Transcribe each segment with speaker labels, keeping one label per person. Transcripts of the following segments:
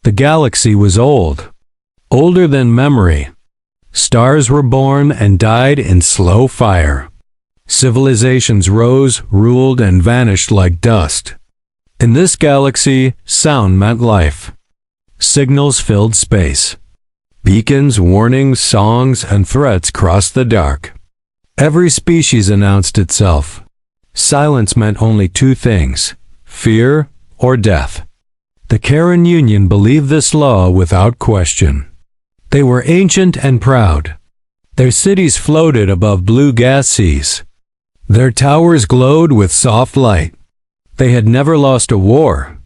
Speaker 1: The galaxy was old, older than memory. Stars were born and died in slow fire. Civilizations rose, ruled, and vanished like dust. In this galaxy, sound meant life. Signals filled space. Beacons, warnings, songs, and threats crossed the dark. Every species announced itself. Silence meant only two things: fear or death. The Karen Union believed this law without question. They were ancient and proud. Their cities floated above blue gas seas. Their towers glowed with soft light. They had never lost a war.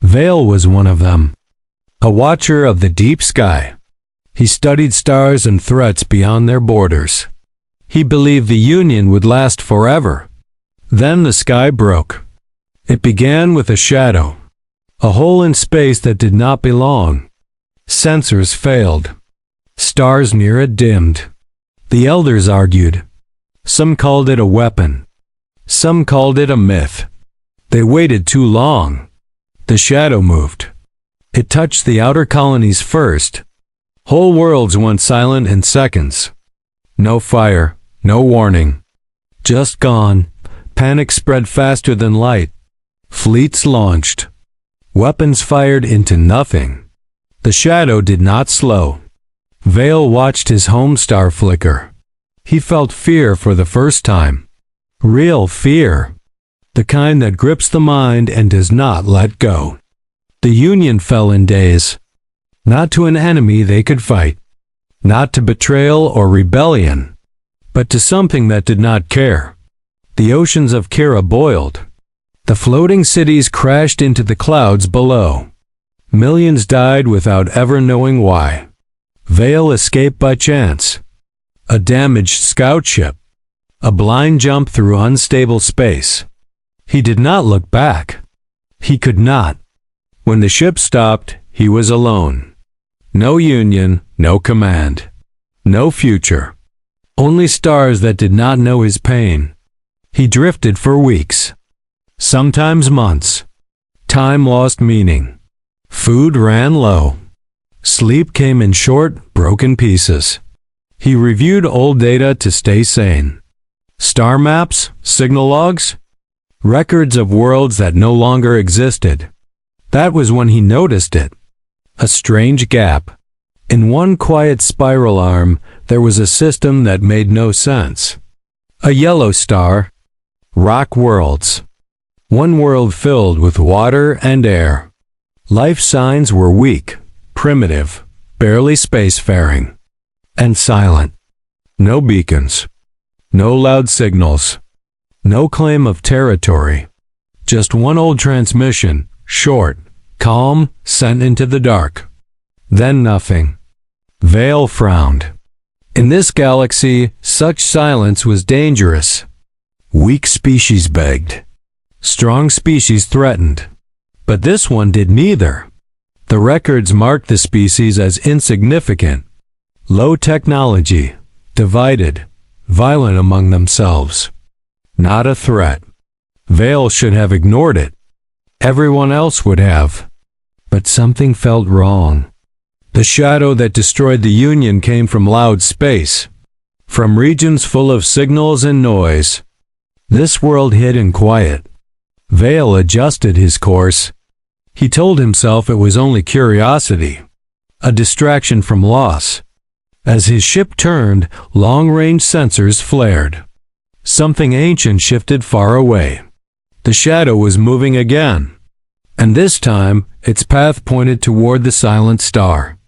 Speaker 1: Vale was one of them, a watcher of the deep sky. He studied stars and threats beyond their borders. He believed the Union would last forever. Then the sky broke. It began with a shadow, a hole in space that did not belong. Sensors failed. Stars near it dimmed. The elders argued. Some called it a weapon. Some called it a myth. They waited too long. The shadow moved. It touched the outer colonies first. Whole worlds went silent in seconds. No fire, no warning. Just gone. Panic spread faster than light. Fleets launched. Weapons fired into nothing. The shadow did not slow. Vale watched his home star flicker. He felt fear for the first time. Real fear. The kind that grips the mind and does not let go. The Union fell in days. Not to an enemy they could fight. Not to betrayal or rebellion. But to something that did not care. The oceans of Kira boiled. The floating cities crashed into the clouds below. Millions died without ever knowing why. Vale escaped by chance. A damaged scout ship. A blind jump through unstable space. He did not look back. He could not. When the ship stopped, he was alone. No Union, no command. No future. Only stars that did not know his pain. He drifted for weeks. Sometimes months. Time lost meaning. Food ran low. Sleep came in short, broken pieces. He reviewed old data to stay sane. Star maps, signal logs, records of worlds that no longer existed. That was when he noticed it. A strange gap. In one quiet spiral arm, there was a system that made no sense. A yellow star. Rock worlds. One world filled with water and air. Life signs were weak, primitive, barely spacefaring, and silent. No beacons. No loud signals. No claim of territory. Just one old transmission, short, calm, sent into the dark. Then nothing. Vale frowned. In this galaxy, such silence was dangerous. Weak species begged. Strong species threatened. But this one did neither. The records marked the species as insignificant. Low technology. Divided. Violent among themselves. Not a threat. Vale should have ignored it. Everyone else would have. But something felt wrong. The shadow that destroyed the Union came from loud space. From regions full of signals and noise. This world hid in quiet. Vale adjusted his course. He told himself it was only curiosity. A distraction from loss. As his ship turned, long-range sensors flared. Something ancient shifted far away. The shadow was moving again. And this time, its path pointed toward the silent star.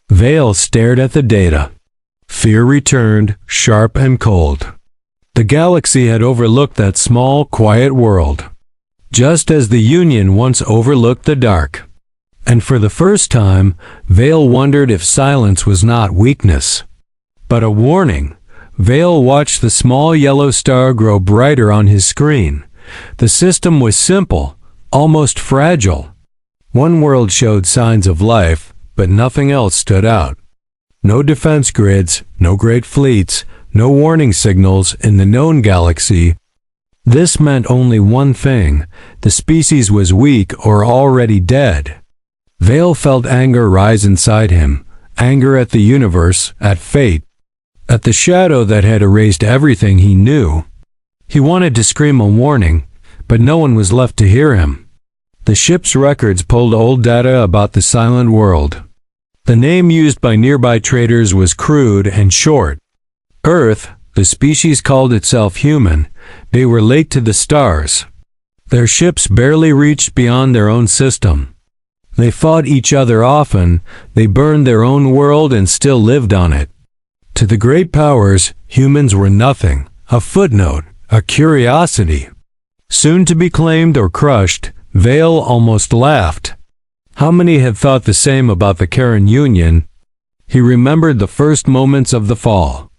Speaker 1: Vale stared at the data. Fear returned, sharp and cold. The galaxy had overlooked that small, quiet world. Just as the Union once overlooked the dark. And for the first time, Vale wondered if silence was not weakness, but a warning. Vale watched the small yellow star grow brighter on his screen. The system was simple, almost fragile. One world showed signs of life, but nothing else stood out. No defense grids, no great fleets, no warning signals in the known galaxy. This meant only one thing: the species was weak or already dead. Vale felt anger rise inside him, anger at the universe, at fate, at the shadow that had erased everything he knew. He wanted to scream a warning, but no one was left to hear him. The ship's records pulled old data about the silent world. The name used by nearby traders was crude and short. Earth, the species called itself human. They were late to the stars. Their ships barely reached beyond their own system. They fought each other often, they burned their own world and still lived on it. To the great powers, humans were nothing, a footnote, a curiosity. Soon to be claimed or crushed, Vale almost laughed. How many had thought the same about the Karen Union? He remembered the first moments of the fall.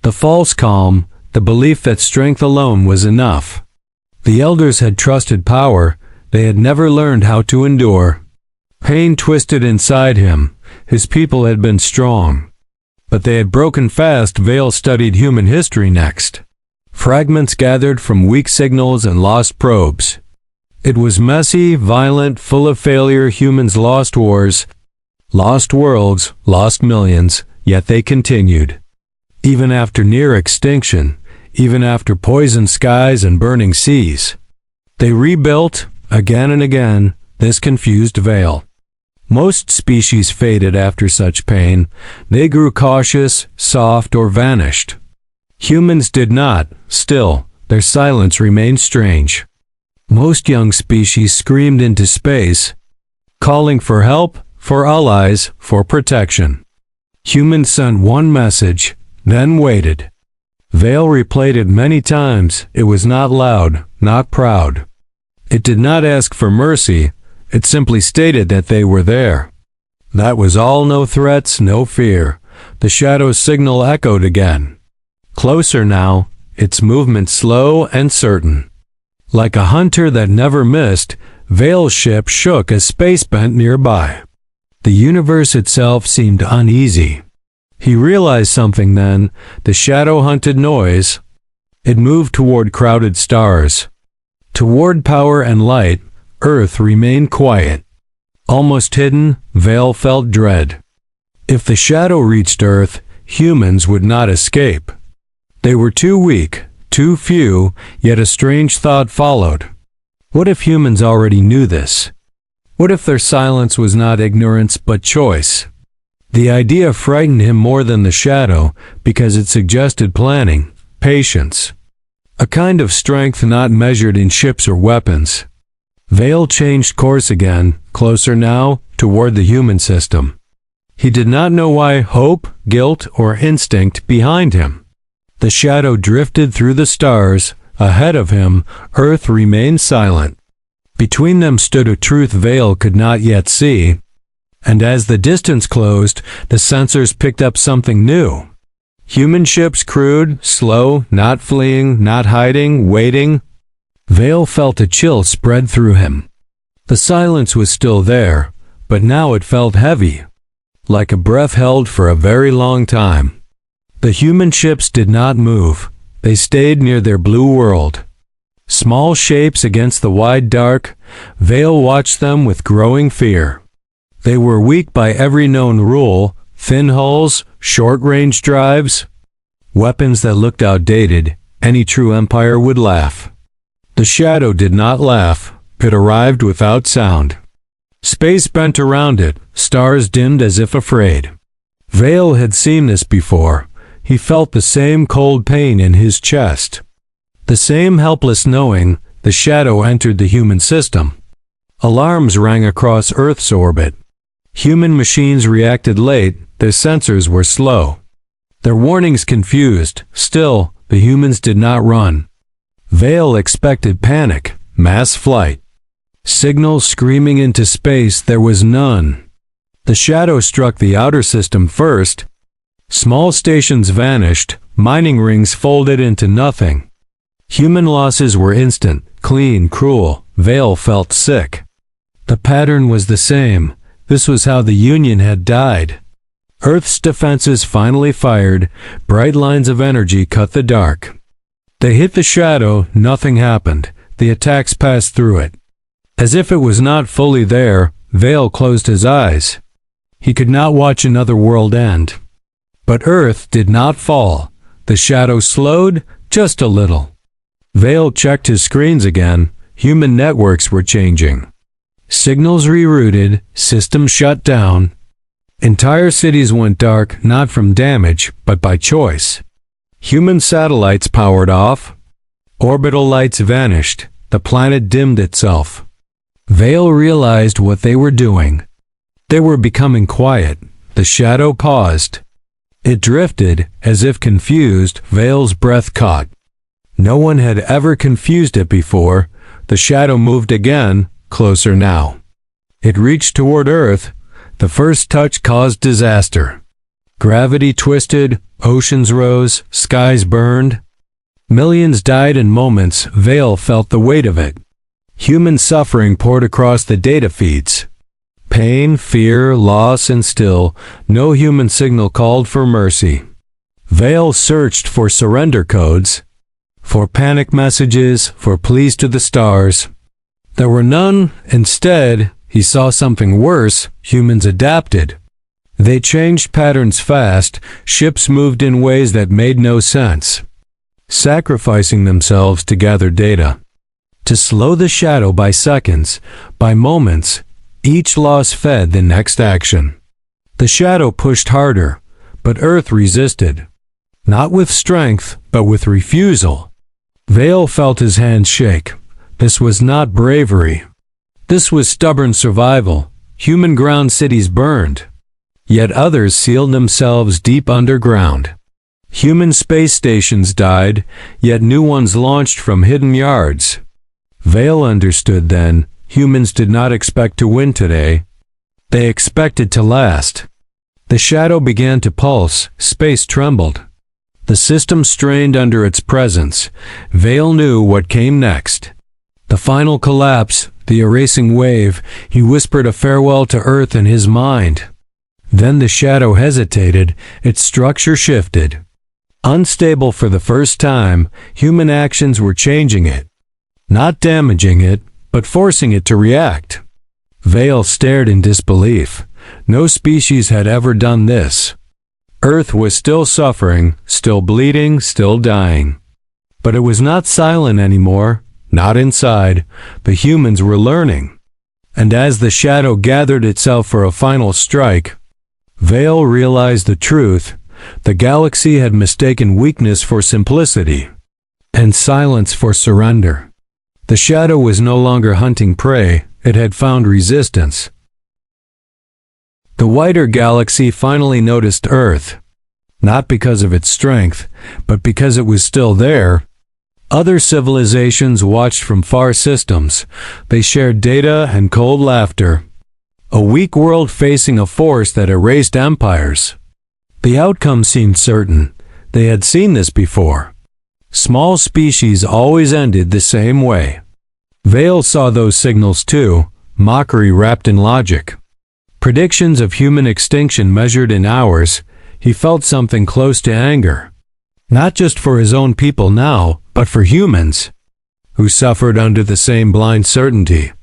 Speaker 1: The false calm, the belief that strength alone was enough. The elders had trusted power, they had never learned how to endure. Pain twisted inside him, his people had been strong. But they had broken fast. Vale studied human history next. Fragments gathered from weak signals and lost probes. It was messy, violent, full of failure. Humans lost wars, lost worlds, lost millions, yet they continued. Even after near extinction, even after poisoned skies and burning seas. They rebuilt, again and again. This confused Vale. Most species faded after such pain. They grew cautious, soft, or vanished. Humans did not. Still, their silence remained strange. Most young species screamed into space, calling for help, for allies, for protection. Humans sent one message, then waited. Vale replayed it many times. It was not loud, not proud. It did not ask for mercy. It simply stated that they were there. That was all. No threats, no fear. The shadow's signal echoed again. Closer now, its movement slow and certain. Like a hunter that never missed, Vale's ship shook as space bent nearby. The universe itself seemed uneasy. He realized something then, the shadow-hunted noise. It moved toward crowded stars. Toward power and light. Earth remained quiet. Almost hidden, Vale felt dread. If the shadow reached Earth, humans would not escape. They were too weak, too few, yet a strange thought followed. What if humans already knew this? What if their silence was not ignorance but choice? The idea frightened him more than the shadow because it suggested planning, patience. A kind of strength not measured in ships or weapons. Vale changed course again, closer now, toward the human system. He did not know why. Hope, guilt, or instinct behind him. The shadow drifted through the stars. Ahead of him, Earth remained silent. Between them stood a truth Vale could not yet see. And as the distance closed, the sensors picked up something new. Human ships crude, slow, not fleeing, not hiding, waiting. Vale felt a chill spread through him. The silence was still there, but now it felt heavy, like a breath held for a very long time. The human ships did not move. They stayed near their blue world. Small shapes against the wide dark, Vale watched them with growing fear. They were weak by every known rule, thin hulls, short-range drives, weapons that looked outdated. Any true empire would laugh. The shadow did not laugh. It arrived without sound. Space bent around it, stars dimmed as if afraid. Vale had seen this before. He felt the same cold pain in his chest. The same helpless knowing. The shadow entered the human system. Alarms rang across Earth's orbit. Human machines reacted late. Their sensors were slow. Their warnings confused. Still, the humans did not run. Vale expected panic, mass flight. Signals screaming into space. There was none. The shadow struck the outer system first. Small stations vanished. Mining rings folded into nothing. Human losses were instant, clean, cruel. Vale felt sick. The pattern was the same. This was how the Union had died. Earth's defenses finally fired. Bright lines of energy cut the dark. They hit the shadow. Nothing happened. The attacks passed through it. As if it was not fully there, Vale closed his eyes. He could not watch another world end. But Earth did not fall. The shadow slowed just a little. Vale checked his screens again. Human networks were changing. Signals rerouted, systems shut down. Entire cities went dark, not from damage, but by choice. Human satellites powered off. Orbital lights vanished. The planet dimmed itself. Vale realized what they were doing. They were becoming quiet. The shadow paused. It drifted, as if confused. Vale's breath caught. No one had ever confused it before. The shadow moved again, closer now. It reached toward Earth. The first touch caused disaster. Gravity twisted, oceans rose, skies burned. Millions died in moments. Vale felt the weight of it. Human suffering poured across the data feeds. Pain, fear, loss, and still, no human signal called for mercy. Vale searched for surrender codes, for panic messages, for pleas to the stars. There were none. Instead, he saw something worse. Humans adapted. They changed patterns fast. Ships moved in ways that made no sense, sacrificing themselves to gather data. To slow the shadow by seconds, by moments, each loss fed the next action. The shadow pushed harder, but Earth resisted. Not with strength, but with refusal. Vale felt his hands shake. This was not bravery. This was stubborn survival. Human ground cities burned. Yet others sealed themselves deep underground. Human space stations died, yet new ones launched from hidden yards. Vale understood then, humans did not expect to win today. They expected to last. The shadow began to pulse. Space trembled. The system strained under its presence. Vale knew what came next. The final collapse, the erasing wave. He whispered a farewell to Earth in his mind. Then the shadow hesitated. Its structure shifted. Unstable for the first time, human actions were changing it. Not damaging it, but forcing it to react. Vale stared in disbelief. No species had ever done this. Earth was still suffering, still bleeding, still dying. But it was not silent anymore, not inside. The humans were learning. And as the shadow gathered itself for a final strike, Vale realized the truth. The galaxy had mistaken weakness for simplicity, and silence for surrender. The shadow was no longer hunting prey. It had found resistance. The wider galaxy finally noticed Earth, not because of its strength, but because it was still there. Other civilizations watched from far systems. They shared data and cold laughter. A weak world facing a force that erased empires. The outcome seemed certain. They had seen this before. Small species always ended the same way. Vale saw those signals too, mockery wrapped in logic. Predictions of human extinction measured in hours. He felt something close to anger. Not just for his own people now, but for humans, who suffered under the same blind certainty.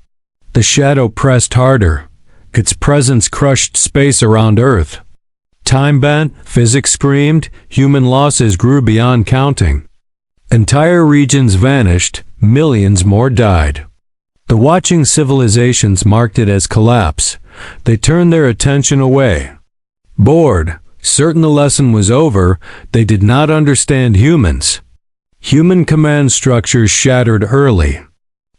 Speaker 1: The shadow pressed harder. Its presence crushed space around Earth. Time bent, physics screamed, human losses grew beyond counting. Entire regions vanished, millions more died. The watching civilizations marked it as collapse. They turned their attention away. Bored, certain the lesson was over, they did not understand humans. Human command structures shattered early.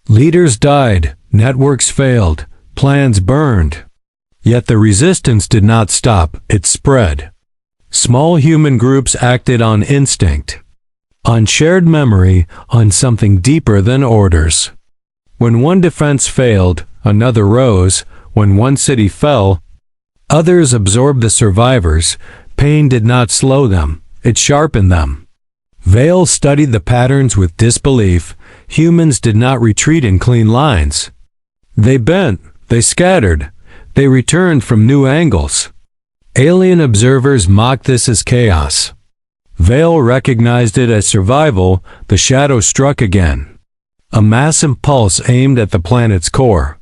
Speaker 1: Leaders died, networks failed, plans burned. Yet the resistance did not stop, it spread. Small human groups acted on instinct, on shared memory, on something deeper than orders. When one defense failed, another rose. When one city fell, others absorbed the survivors. Pain did not slow them, it sharpened them. Vale studied the patterns with disbelief. Humans did not retreat in clean lines. They bent, they scattered, they returned from new angles. Alien observers mocked this as chaos. Vale recognized it as survival. The shadow struck again. A massive pulse aimed at the planet's core.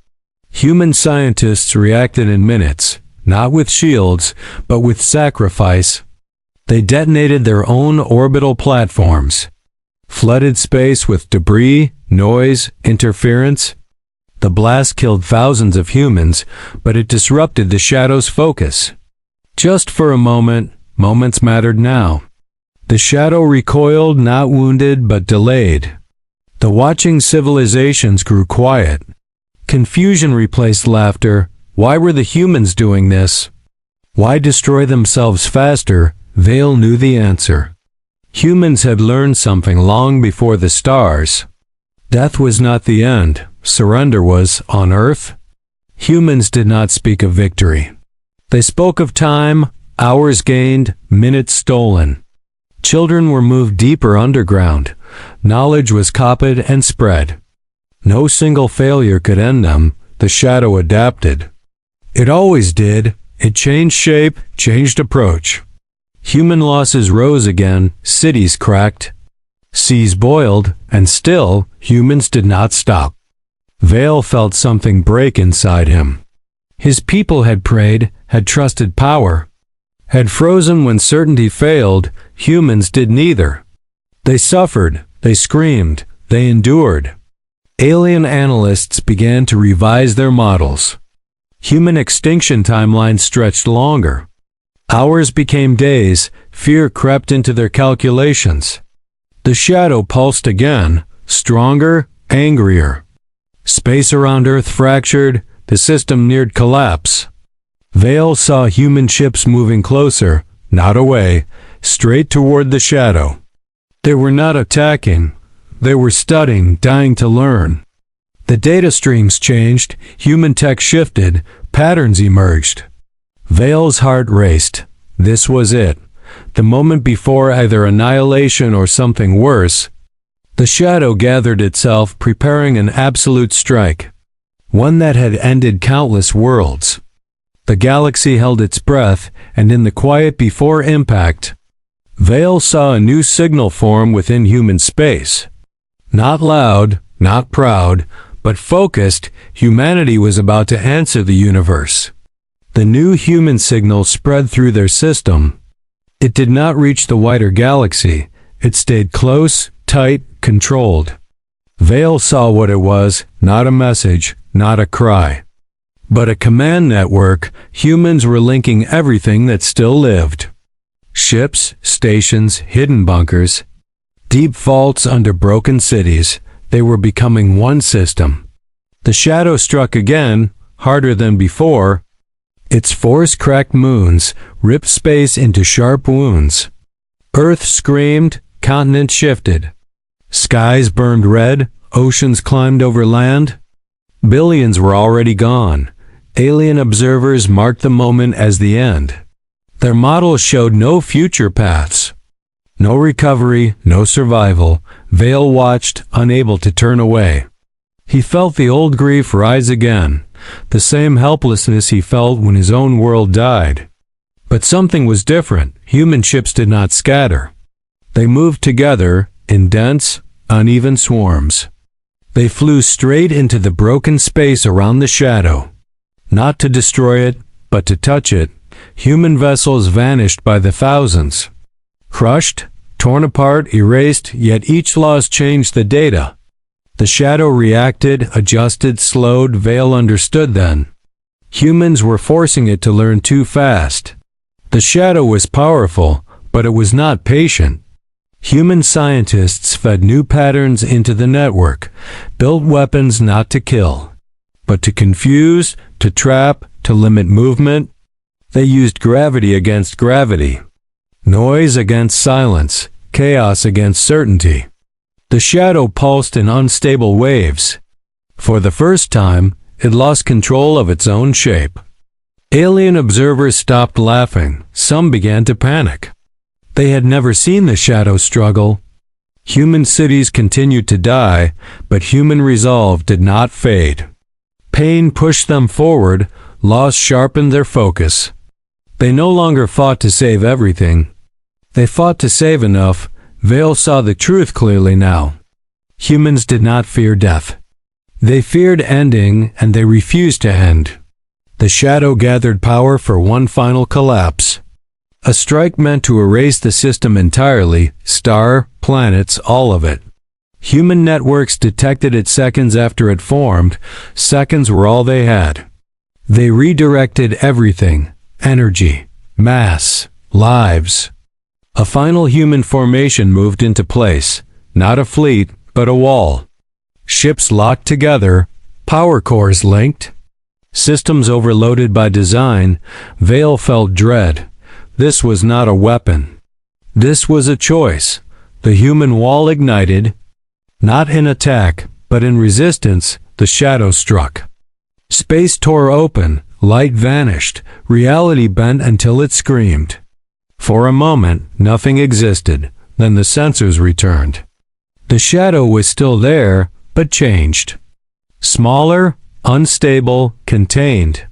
Speaker 1: Human scientists reacted in minutes, not with shields, but with sacrifice. They detonated their own orbital platforms, flooded space with debris, noise, interference. The blast killed thousands of humans, but it disrupted the Shadow's focus. Just for a moment, moments mattered now. The Shadow recoiled, not wounded, but delayed. The watching civilizations grew quiet. Confusion replaced laughter. Why were the humans doing this? Why destroy themselves faster? Vale knew the answer. Humans had learned something long before the stars. Death was not the end. Surrender was, on Earth. Humans did not speak of victory. They spoke of time, hours gained, minutes stolen. Children were moved deeper underground. Knowledge was copied and spread. No single failure could end them. The Shadow adapted. It always did. It changed shape, changed approach. Human losses rose again, cities cracked. Seas boiled, and still, humans did not stop. Vale felt something break inside him. His people had prayed, had trusted power, had frozen when certainty failed. Humans did neither. They suffered, they screamed, they endured. Alien analysts began to revise their models. Human extinction timelines stretched longer. Hours became days, fear crept into their calculations. The Shadow pulsed again, stronger, angrier. Space around Earth fractured, the system neared collapse. Vale saw human ships moving closer, not away, straight toward the Shadow. They were not attacking. They were studying, dying to learn. The data streams changed, human tech shifted, patterns emerged. Vale's heart raced. This was it. The moment before either annihilation or something worse. The Shadow gathered itself, preparing an absolute strike. One that had ended countless worlds. The galaxy held its breath, and in the quiet before impact, Vale saw a new signal form within human space. Not loud, not proud, but focused. Humanity was about to answer the universe. The new human signal spread through their system. It did not reach the wider galaxy. It stayed close, tight, controlled. Vale saw what it was, not a message, not a cry, but a command network. Humans were linking everything that still lived. Ships, stations, hidden bunkers, deep vaults under broken cities. They were becoming one system. The Shadow struck again, harder than before. Its force cracked moons, ripped space into sharp wounds. Earth screamed, continents shifted. Skies burned red, oceans climbed over land. Billions were already gone. Alien observers marked the moment as the end. Their models showed no future paths. No recovery, no survival. Vale watched, unable to turn away. He felt the old grief rise again, the same helplessness he felt when his own world died. But something was different. Human ships did not scatter. They moved together, in dense, uneven swarms. They flew straight into the broken space around the Shadow. Not to destroy it, but to touch it. Human vessels vanished by the thousands. Crushed, torn apart, erased, yet each loss changed the data. The Shadow reacted, adjusted, slowed. Vale understood then. Humans were forcing it to learn too fast. The Shadow was powerful, but it was not patient. Human scientists fed new patterns into the network, built weapons not to kill, but to confuse, to trap, to limit movement. They used gravity against gravity, noise against silence, chaos against certainty. The Shadow pulsed in unstable waves. For the first time, it lost control of its own shape. Alien observers stopped laughing. Some began to panic. They had never seen the Shadow struggle. Human cities continued to die, but human resolve did not fade. Pain pushed them forward. Loss sharpened their focus. They no longer fought to save everything. They fought to save enough. Vale saw the truth clearly now. Humans did not fear death. They feared ending, and they refused to end. The shadow gathered power for one final collapse. A strike meant to erase the system entirely, star, planets, all of it. Human networks detected it seconds after it formed. Seconds were all they had. They redirected everything: energy, mass, lives. A final human formation moved into place, not a fleet, but a wall. Ships locked together, power cores linked. Systems overloaded by design. Vale felt dread. This was not a weapon. This was a choice. The human wall ignited. Not in attack, but in resistance, the shadow struck. Space tore open, light vanished, reality bent until it screamed. For a moment, nothing existed, then the sensors returned. The shadow was still there, but changed. Smaller, unstable, contained.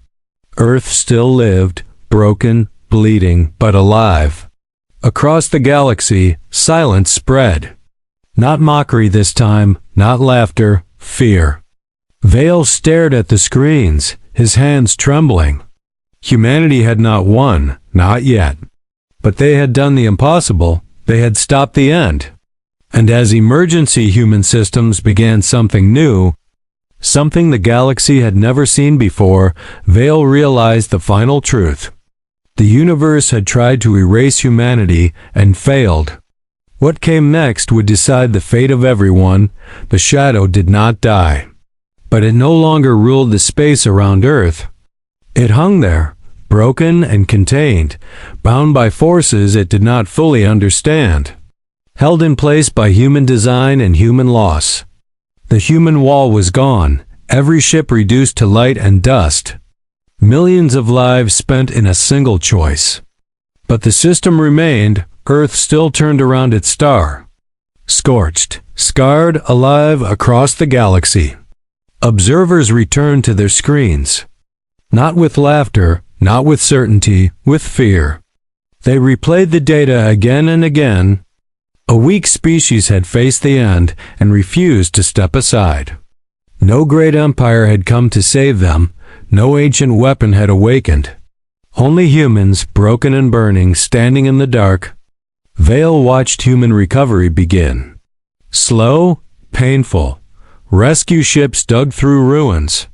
Speaker 1: Earth still lived, broken, bleeding, but alive. Across the galaxy, silence spread. Not mockery this time, not laughter, fear. Vale stared at the screens, his hands trembling. Humanity had not won, not yet. But they had done the impossible, they had stopped the end. And as emergency human systems began something new, something the galaxy had never seen before, Vale realized the final truth. The universe had tried to erase humanity and failed. What came next would decide the fate of everyone. The shadow did not die. But it no longer ruled the space around Earth. It hung there, broken and contained, bound by forces it did not fully understand. Held in place by human design and human loss. The human wall was gone, every ship reduced to light and dust. Millions of lives spent in a single choice. But the system remained. Earth still turned around its star. Scorched, scarred, alive across the galaxy. Observers returned to their screens. Not with laughter, not with certainty, with fear. They replayed the data again and again. A weak species had faced the end and refused to step aside. No great empire had come to save them. No ancient weapon had awakened. Only humans, broken and burning, standing in the dark. Vale watched human recovery begin. Slow, painful. Rescue ships dug through ruins.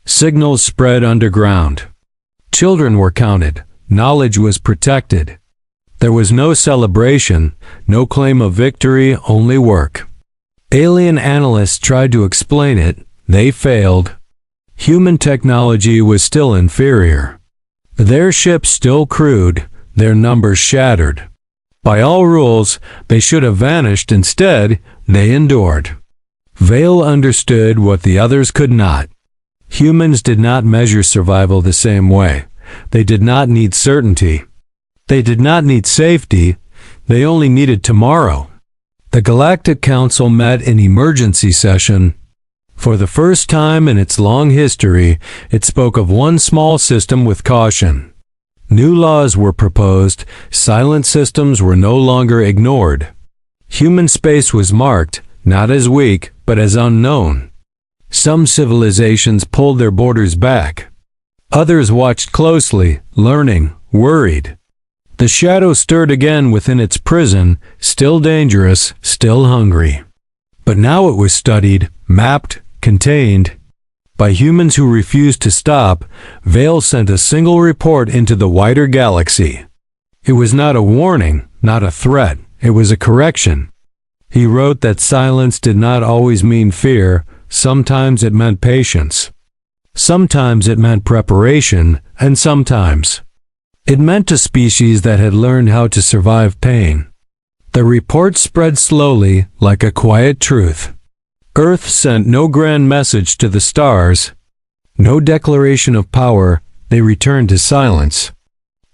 Speaker 1: Signals spread underground. Children were counted. Knowledge was protected. There was no celebration, no claim of victory, only work. Alien analysts tried to explain it. They failed. Human technology was still inferior. Their ships still crewed, their numbers shattered. By all rules, they should have vanished. Instead, they endured. Vale understood what the others could not. Humans did not measure survival the same way. They did not need certainty. They did not need safety. They only needed tomorrow. The Galactic Council met in emergency session. For the first time in its long history, it spoke of one small system with caution. New laws were proposed. Silent systems were no longer ignored. Human space was marked, not as weak, but as unknown. Some civilizations pulled their borders back. Others watched closely, learning, worried. The shadow stirred again within its prison, still dangerous, still hungry. But now it was studied, mapped, contained. By humans who refused to stop, Vale sent a single report into the wider galaxy. It was not a warning, not a threat, it was a correction. He wrote that silence did not always mean fear, sometimes it meant patience. Sometimes it meant preparation, and sometimes it meant a species that had learned how to survive pain. The report spread slowly, like a quiet truth. Earth sent no grand message to the stars, no declaration of power. They returned to silence.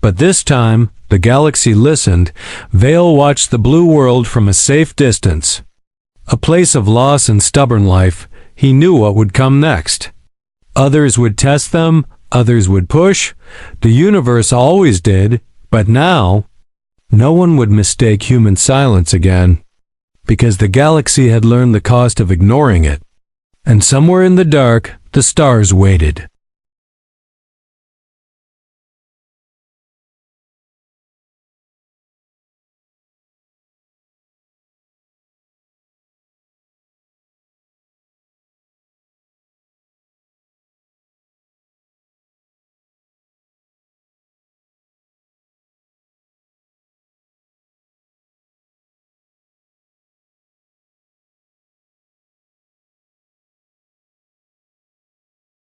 Speaker 1: But this time, the galaxy listened. Vale watched the blue world from a safe distance. A place of loss and stubborn life. He knew what would come next. Others would test them, others would push. The universe always did, but now, no one would mistake human silence again, because the galaxy had learned the cost of ignoring it. and somewhere in the dark, the stars waited.